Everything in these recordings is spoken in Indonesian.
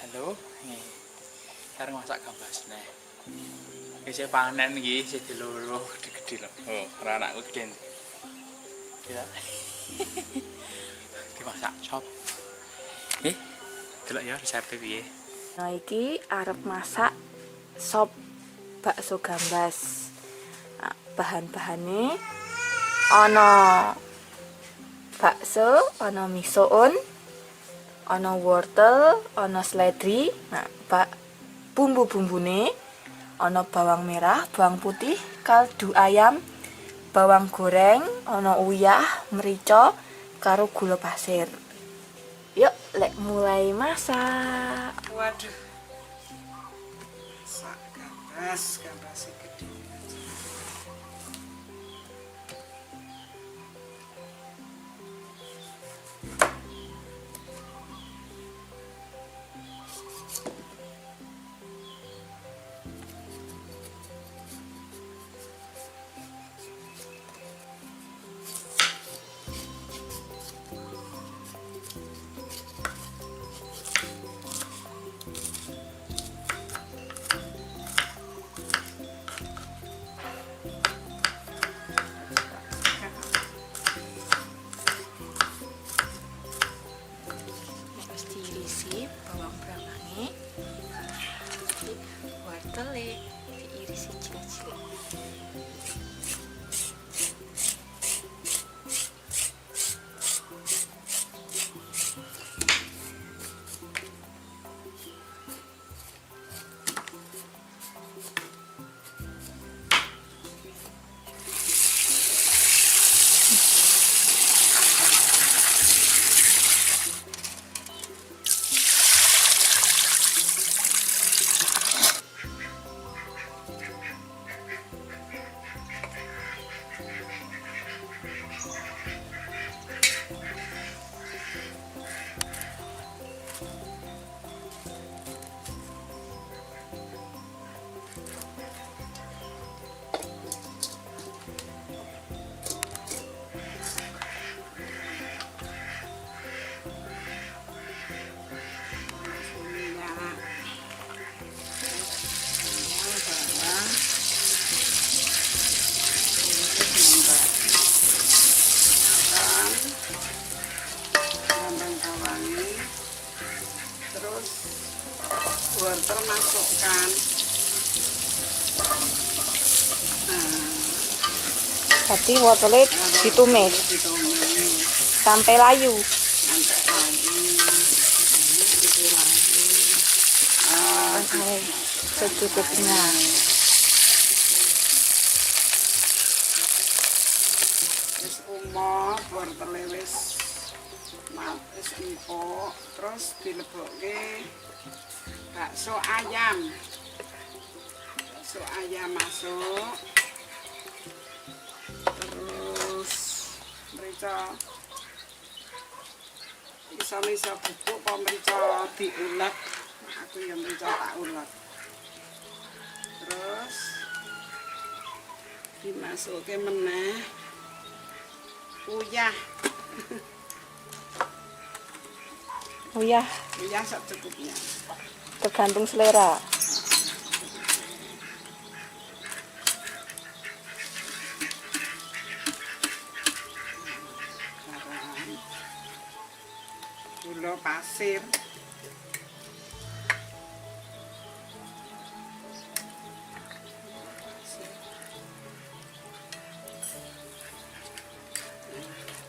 Halo, nih, sekarang masak gambas nih. Ini saya panen nih, saya diloro, gede loh. Oh, karena anakku gede. Ya, dimasak sop. Delok ya resepnya piye. Nah, iki arep masak sop bakso gambas. Nah, bahan-bahane ana bakso, ana misoun, ana wortel, ana seledri. Nah, bumbu-bumbune ana bawang merah, bawang putih, kaldu ayam, bawang goreng, ana uyah, merica, karo gula pasir. Yuk, lek mulai masak. Waduh, sak gambas gede. Terus diirisi bawang bramange, wortele diirisi cilik-cilik. Terus wortel masukkan. Tapi wortelnya ditumis sampai layu. Oke, secukupnya. Wis umop, wortele wis empuk, terus dilebokke bakso ayam. Bakso ayam masuk. Terus merica iso bubuk apa merica diulek. Aku yang merica tak ulek. Terus dimasukke meneh uyah. Uyah secukupnya. Tergantung selera. Gula pasir.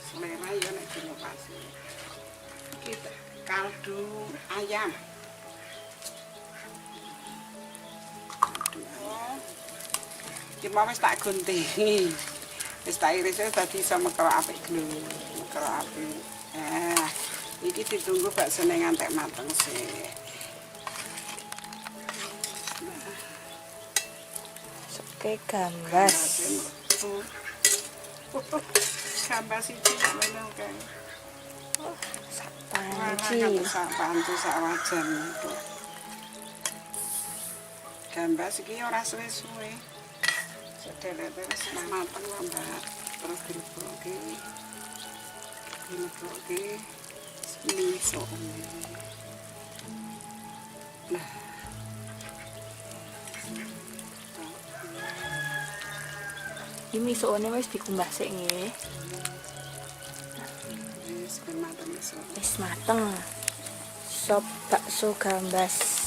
Selera ya nek gula pasir. Kita kaldu ayam. Iki mau wis tak guntingi. Wis tak iris dadi iso mekrok apik glu. Mekrok apik. Iki ditunggu baksone ngantek mateng sih. Oke, gambas. Gambas iki ngono kae. Sak Wah, panci. sak wajan itu. Gambas iki ora suwe-suwe. Sedelete wis mateng lho, Mbak. Terus dilebokke. Misuk. Iki misukane wis dikumbah sik nggih. Wis ben mateng iso. Wis mateng. Sop bakso gambas.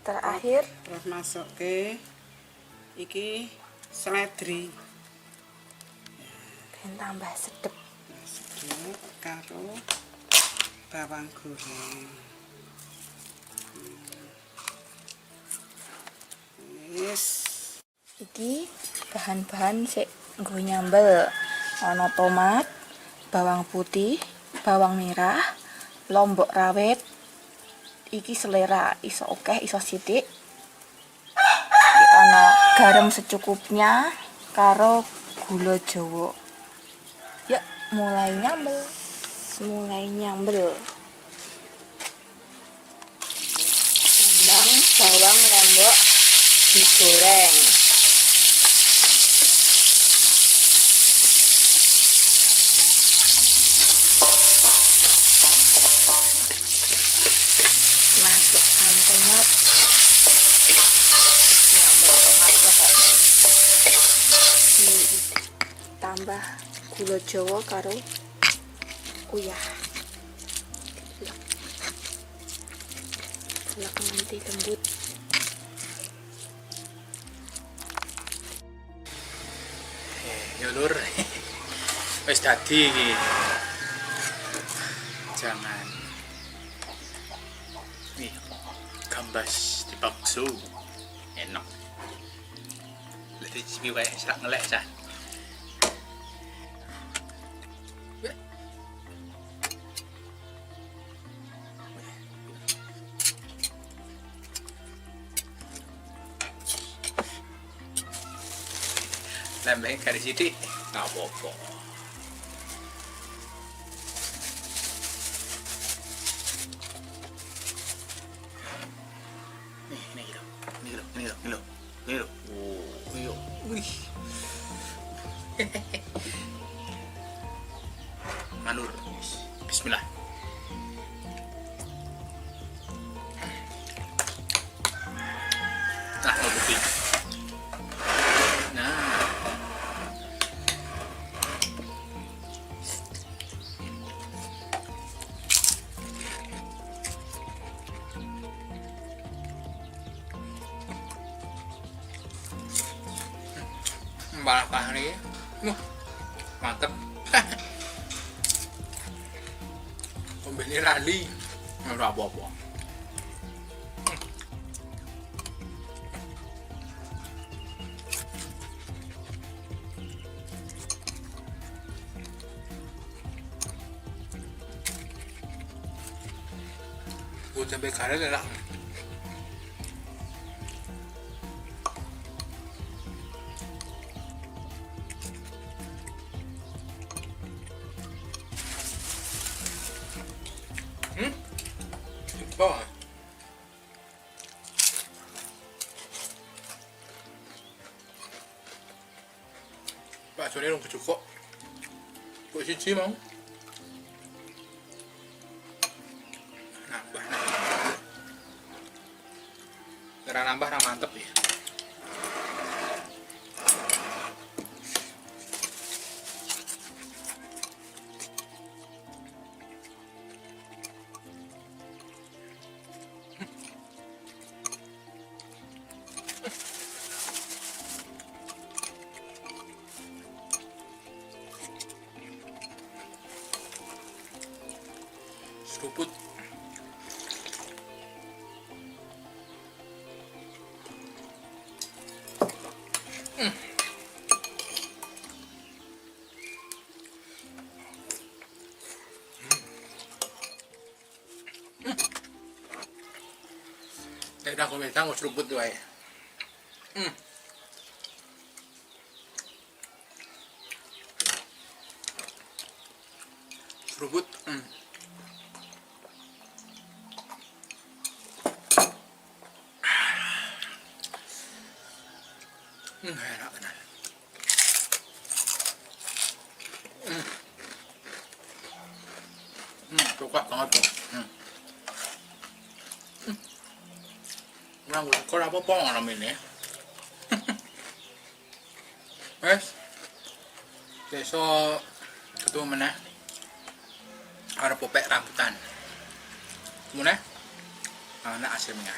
Terakhir Terus masukke iki seledri. ben tambah sedep. Sedep karo bawang goreng. Wis. Iki bahan-bahan sik nggo nyambel. Ana tomat, bawang putih, bawang merah, lombok rawit. Iki selera, iso akeh, iso sithik. Iki ana garam secukupnya karo gula Jawa. Yuk, mulai nyambel. Sambang, bawang, lombok digoreng. Masukkan tomat. Nyambel tomat pokoknya. Tambah gula Jawa karo uyah. Ulek nganti lembut. Ya lur. Wis dadi iki. Jangan. Nih, gambas di bakso. Enak. Lha dicicipi wae sak ngelek cah. Lembeng kari sithik, nggak apa-apa. Ini gitu. Oh, iya. Wih. Manur. Bismillah. Nah, mau putih. Nah. Balakah nih, mantep. Pembeli rali, nggak apa-apa. Buat sampai karet enak. Bawah. Bakso ini nunggu cukup. Buat cici mau. Nambah. Gara nambah mantep ya. Seruput. Udah komentar mau seruput tuh ya. Seruput. Enak tenan. Suka banget tuh. Kurang ukur apa ngono ini. Wes. Besok ketemu meneh. Arep popek rambutan. Meneh. Anak asimnya.